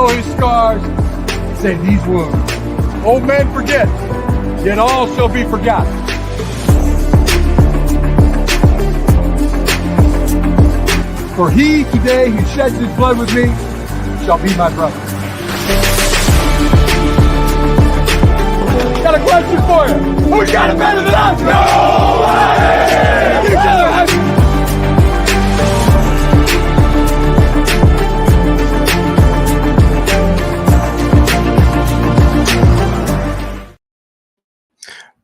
heal his scars, save these wounds. Old men forget, yet all shall be forgotten. For he today who sheds his blood with me shall be my brother. Got a question for you. Who's got it better than us? Nobody! You guys!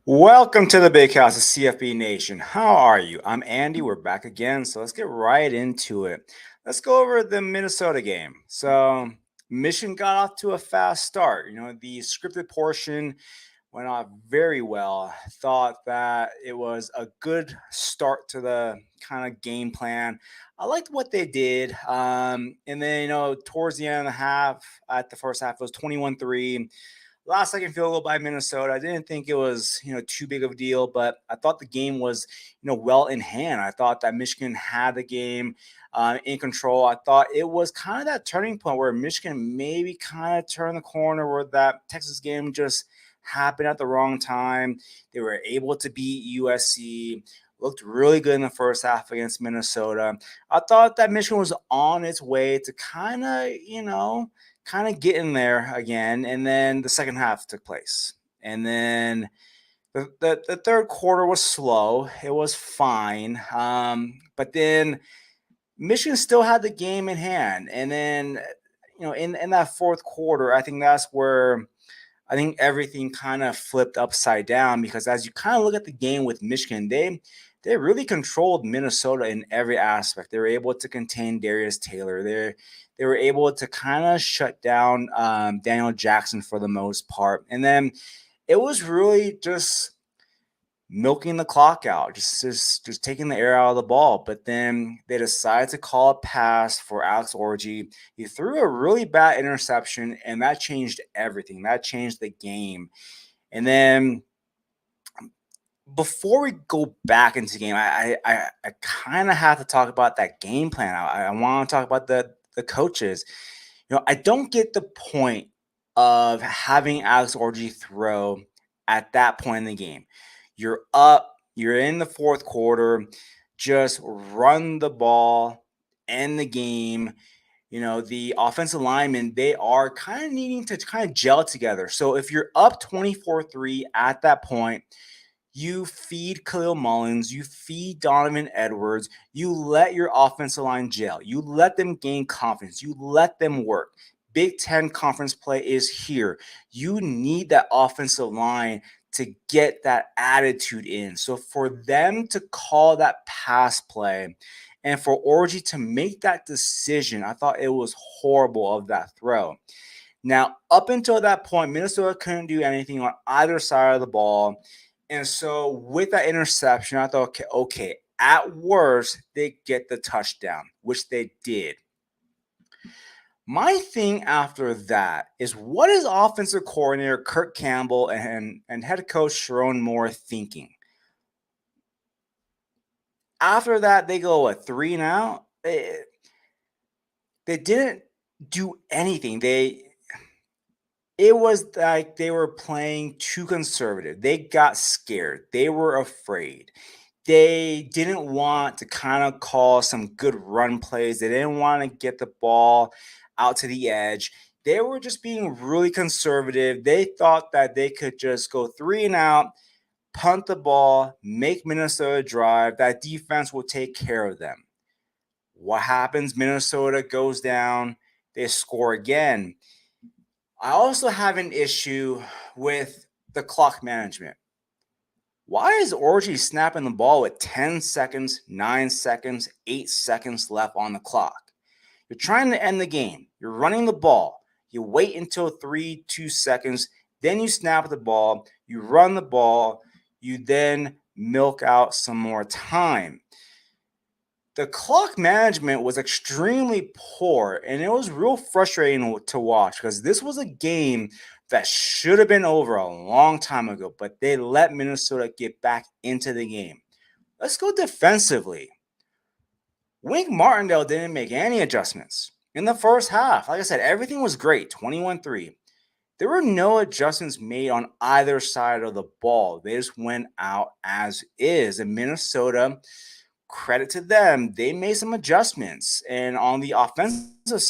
Welcome to the Big House of CFB Nation. How are you? I'm Andy. We're back again, so let's get right into it. Let's go over the Minnesota game. So Michigan got off to a fast start. The scripted portion went off very well. Thought that it was a good start to the kind of game plan. I liked what they did. And then, towards the end of the half, at the first half, it was 21-3. Last second field goal by Minnesota. I didn't think it was, too big of a deal, but I thought the game was, well in hand. I thought that Michigan had the game in control. I thought it was kind of that turning point where Michigan maybe kind of turned the corner, where that Texas game just happened at the wrong time. They were able to beat USC. Looked really good in the first half against Minnesota. I thought that Michigan was on its way to kind of get in there again, and then the second half took place. And then the third quarter was slow. It was fine. But then Michigan still had the game in hand. And then, in that fourth quarter, I think that's where I think everything kind of flipped upside down, because as you kind of look at the game with Michigan, they really controlled Minnesota in every aspect. They were able to contain Darius Taylor. They were able to kind of shut down Daniel Jackson for the most part. And then it was really just milking the clock out, just taking the air out of the ball. But then they decided to call a pass for Alex Orji. He threw a really bad interception, and that changed everything. That changed the game. And then before we go back into the game, I kind of have to talk about that game plan. I want to talk about the coaches. I don't get the point of having Alex Orji throw at that point in the game. You're up, you're in the fourth quarter, just run the ball, end the game. The offensive linemen, they are kind of needing to kind of gel together. So if you're up 24-3 at that point, you feed Khalil Mullins, you feed Donovan Edwards, you let your offensive line gel, you let them gain confidence, you let them work. Big Ten conference play is here. You need that offensive line to get that attitude in. So for them to call that pass play and for Orji to make that decision, I thought it was horrible of that throw. Now, up until that point, Minnesota couldn't do anything on either side of the ball. And so with that interception, I thought, okay, at worst, they get the touchdown, which they did. My thing after that is, what is offensive coordinator Kirk Campbell and head coach Sharon Moore thinking? After that, they go 3-and-out. They didn't do anything. It was like they were playing too conservative. They got scared. They were afraid. They didn't want to kind of call some good run plays. They didn't want to get the ball out to the edge. They were just being really conservative. They thought that they could just go 3-and-out, punt the ball, make Minnesota drive. That defense will take care of them. What happens? Minnesota goes down. They score again. I also have an issue with the clock management. Why is Orji snapping the ball with 10 seconds, 9 seconds, 8 seconds left on the clock? You're trying to end the game. You're running the ball. You wait until 3-2 seconds. Then you snap the ball. You run the ball. You then milk out some more time. The clock management was extremely poor, and it was real frustrating to watch, because this was a game that should have been over a long time ago, but they let Minnesota get back into the game. Let's go defensively. Wink Martindale didn't make any adjustments. in the first half. Like I said, everything was great, 21-3. There were no adjustments made on either side of the ball. They just went out as is. And Minnesota, credit to them, they made some adjustments. And on the offensive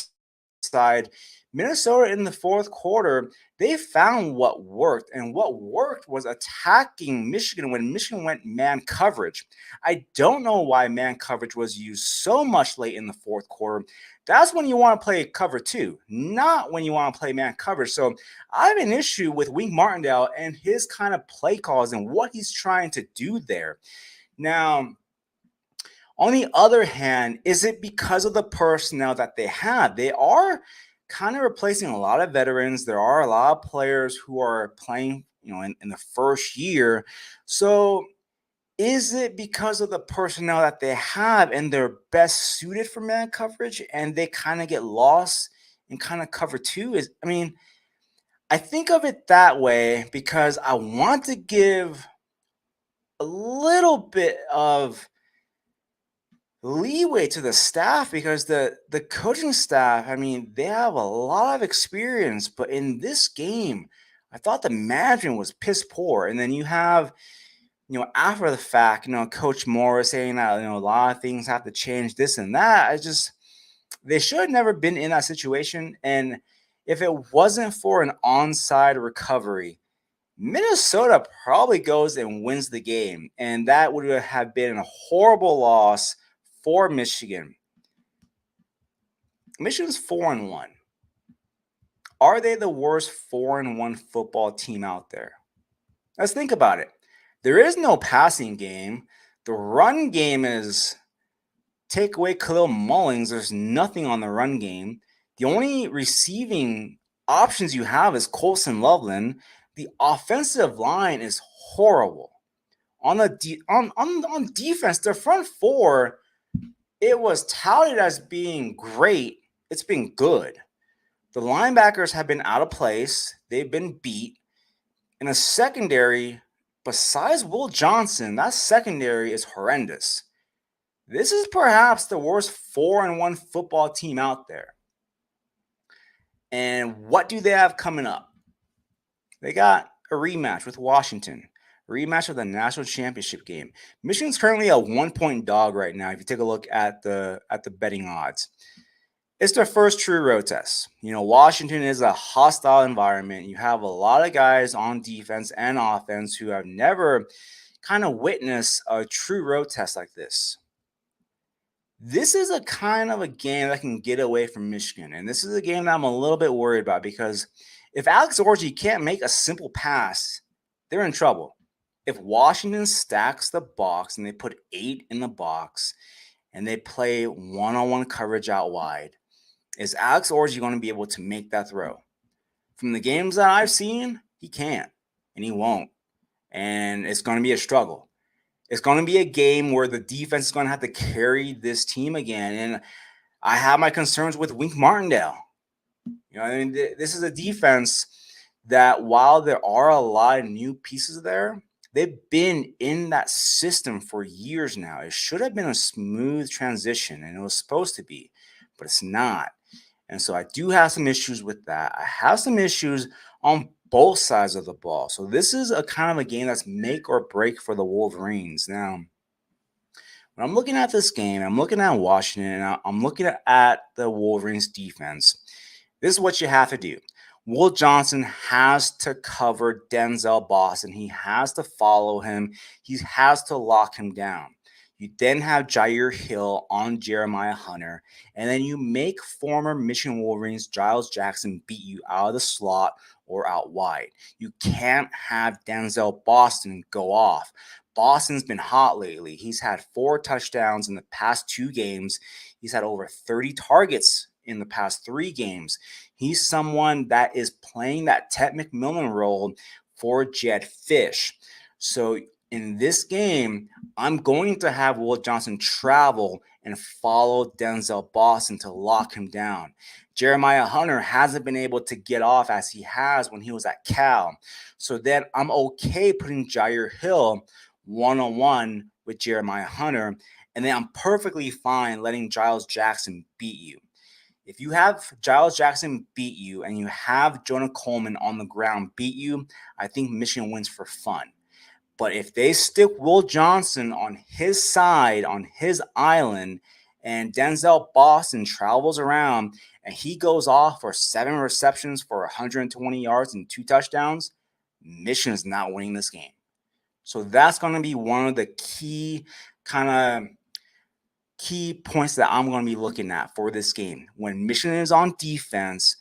side, Minnesota in the fourth quarter, they found what worked. And what worked was attacking Michigan when Michigan went man coverage. I don't know why man coverage was used so much late in the fourth quarter. That's when you want to play cover two, not when you want to play man coverage. So I have an issue with Wink Martindale and his kind of play calls and what he's trying to do there. Now, on the other hand, is it because of the personnel that they have? They are kind of replacing a lot of veterans. There are a lot of players who are playing, in the first year. So is it because of the personnel that they have and they're best suited for man coverage and they kind of get lost in kind of cover two? I think of it that way because I want to give a little bit of leeway to the staff because the coaching staff, they have a lot of experience, but in this game, I thought the management was piss poor. And then you have, after the fact, Coach Morris saying that, a lot of things have to change, this and that. They should have never been in that situation. And if it wasn't for an onside recovery, Minnesota probably goes and wins the game. And that would have been a horrible loss for Michigan. Michigan's 4-1. Are they the worst 4-1 football team out there? Let's think about it. There is no passing game. The run game is take away Khalil Mullings. There's nothing on the run game. The only receiving options you have is Colson Loveland. The offensive line is horrible. On defense, the front four, it was touted as being great. It's been good. The linebackers have been out of place. They've been beat. In a secondary, besides Will Johnson, that secondary is horrendous. This is perhaps the worst 4-1 football team out there. And what do they have coming up? They got a rematch with Washington. Rematch of the national championship game. Michigan's currently a 1-point dog right now. If you take a look at the betting odds, it's their first true road test. Washington is a hostile environment. You have a lot of guys on defense and offense who have never kind of witnessed a true road test like this. This is a kind of a game that can get away from Michigan, and this is a game that I'm a little bit worried about because if Alex Orji can't make a simple pass, they're in trouble. If Washington stacks the box and they put 8 in the box and they play one-on-one coverage out wide, is Alex Orji going to be able to make that throw? From the games that I've seen, he can't and he won't. And it's going to be a struggle. It's going to be a game where the defense is going to have to carry this team again. And I have my concerns with Wink Martindale. This is a defense that while there are a lot of new pieces there, they've been in that system for years now. It should have been a smooth transition, and it was supposed to be, but it's not. And so I do have some issues with that. I have some issues on both sides of the ball. So this is a kind of a game that's make or break for the Wolverines. Now, when I'm looking at this game, I'm looking at Washington, and I'm looking at the Wolverines defense. This is what you have to do. Will Johnson has to cover Denzel Boston. He has to follow him. He has to lock him down. You then have Jair Hill on Jeremiah Hunter, and then you make former Michigan Wolverines Giles Jackson beat you out of the slot or out wide. You can't have Denzel Boston go off. Boston's been hot lately. He's had 4 touchdowns in the past 2 games. He's had over 30 targets in the past 3 games. He's someone that is playing that Ted McMillan role for Jed Fish. So in this game, I'm going to have Will Johnson travel and follow Denzel Boston to lock him down. Jeremiah Hunter hasn't been able to get off as he has when he was at Cal. So then I'm okay putting Jair Hill one-on-one with Jeremiah Hunter, and then I'm perfectly fine letting Giles Jackson beat you. If you have Giles Jackson beat you and you have Jonah Coleman on the ground beat you, I think Michigan wins for fun. But if they stick Will Johnson on his side, on his island, and Denzel Boston travels around and he goes off for 7 receptions for 120 yards and 2 touchdowns, Michigan is not winning this game. So that's going to be one of the key points that I'm going to be looking at for this game. When Michigan is on defense,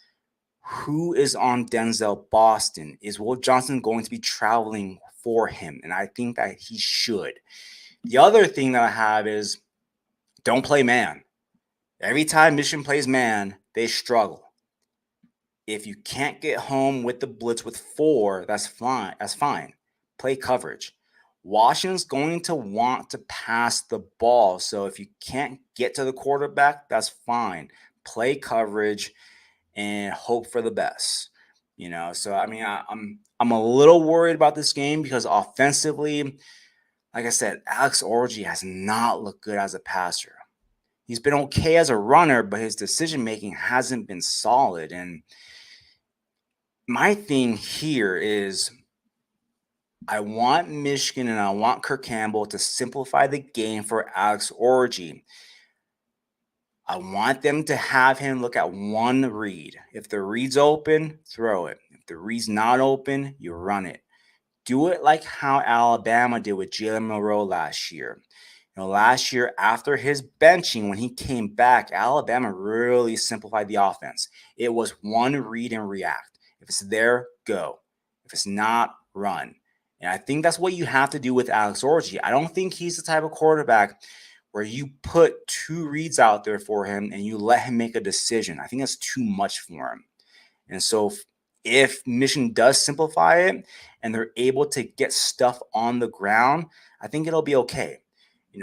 who is on Denzel Boston? Is Will Johnson going to be traveling for him? And I think that he should. The other thing that I have is don't play man. Every time Michigan plays man, they struggle. If you can't get home with the blitz with 4, that's fine. That's fine. Play coverage. Washington's going to want to pass the ball. So if you can't get to the quarterback, that's fine. Play coverage and hope for the best. So I mean, I'm a little worried about this game because offensively, like I said, Alex Orji has not looked good as a passer. He's been okay as a runner, but his decision making hasn't been solid. And my thing here is I want Michigan and I want Kirk Campbell to simplify the game for Alex Orji. I want them to have him look at one read. If the read's open, throw it. If the read's not open, you run it. Do it like how Alabama did with Jalen Monroe last year. Last year after his benching, when he came back, Alabama really simplified the offense. It was one read and react. If it's there, go. If it's not, run. And I think that's what you have to do with Alex Orji. I don't think he's the type of quarterback where you put 2 reads out there for him and you let him make a decision. I think that's too much for him. And so if Michigan does simplify it and they're able to get stuff on the ground, I think it'll be okay.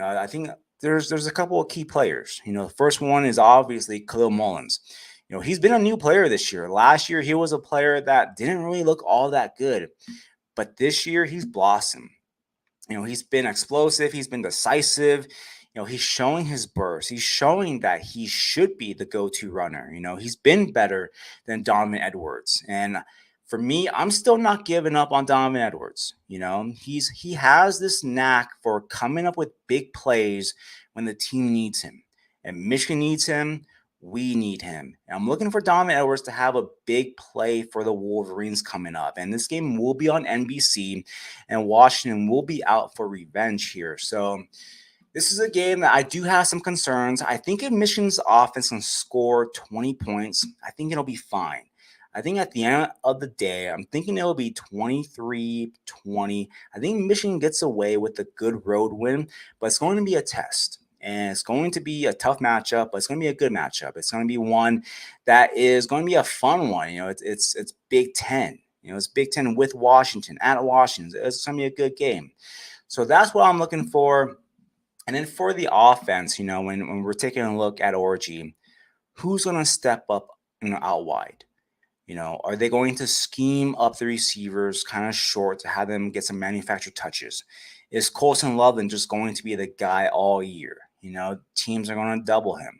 I think there's a couple of key players. The first one is obviously Khalil Mullins. He's been a new player this year. Last year, he was a player that didn't really look all that good. But this year, he's blossomed. He's been explosive. He's been decisive. He's showing his burst. He's showing that he should be the go-to runner. He's been better than Donovan Edwards. And for me, I'm still not giving up on Donovan Edwards. He has this knack for coming up with big plays when the team needs him. And Michigan needs him. We need him. And I'm looking for Donovan Edwards to have a big play for the Wolverines coming up. And this game will be on NBC, and Washington will be out for revenge here. So this is a game that I do have some concerns. I think if Michigan's offense can score 20 points, I think it'll be fine. I think at the end of the day, I'm thinking it'll be 23-20. I think Michigan gets away with a good road win, but it's going to be a test. And it's going to be a tough matchup, but it's going to be a good matchup. It's going to be one that is going to be a fun one. It's Big Ten. It's Big Ten with Washington, at Washington. It's going to be a good game. So that's what I'm looking for. And then for the offense, when we're taking a look at Orji, who's going to step up out wide? Are they going to scheme up the receivers kind of short to have them get some manufactured touches? Is Colson Loveland just going to be the guy all year? Teams are going to double him.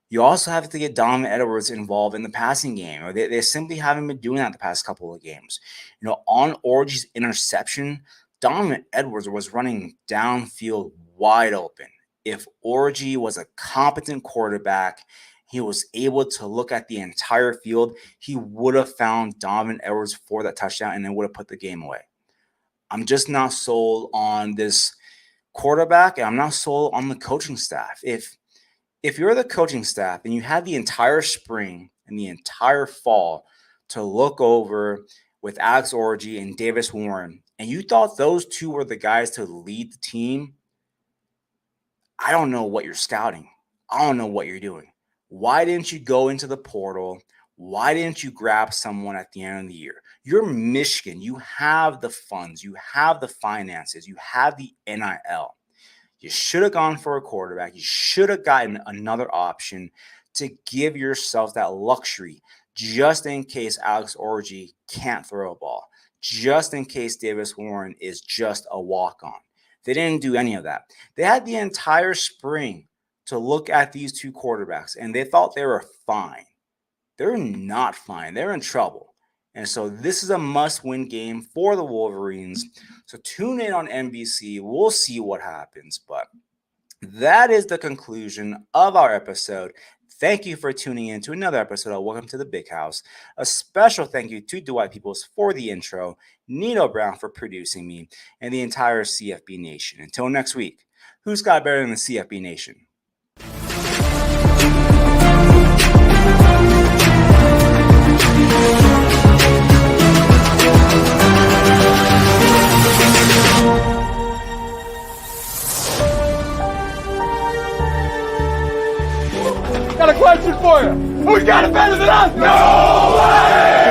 You also have to get Donovan Edwards involved in the passing game. They simply haven't been doing that the past couple of games. On Orji's interception, Donovan Edwards was running downfield wide open. If Orji was a competent quarterback, he was able to look at the entire field, he would have found Donovan Edwards for that touchdown and then would have put the game away. I'm just not sold on this quarterback, and I'm not sold on the coaching staff. If you're the coaching staff and you had the entire spring and the entire fall to look over with Alex Orji and Davis Warren, and you thought those two were the guys to lead the team, I don't know what you're scouting. I don't know what you're doing. Why didn't you go into the portal? Why didn't you grab someone at the end of the year? You're Michigan. You have the funds. You have the finances. You have the NIL. You should have gone for a quarterback. You should have gotten another option to give yourself that luxury just in case Alex Orji can't throw a ball, just in case Davis Warren is just a walk-on. They didn't do any of that. They had the entire spring to look at these two quarterbacks, and they thought they were fine. They're not fine. They're in trouble. And so this is a must-win game for the Wolverines. So tune in on NBC. We'll see what happens. But that is the conclusion of our episode. Thank you for tuning in to another episode of Welcome to the Big House. A special thank you to Dwight Peoples for the intro, Nino Brown for producing me, and the entire CFB Nation. Until next week, who's got better than the CFB Nation? Got a question for you. Who's got it better than us? No way!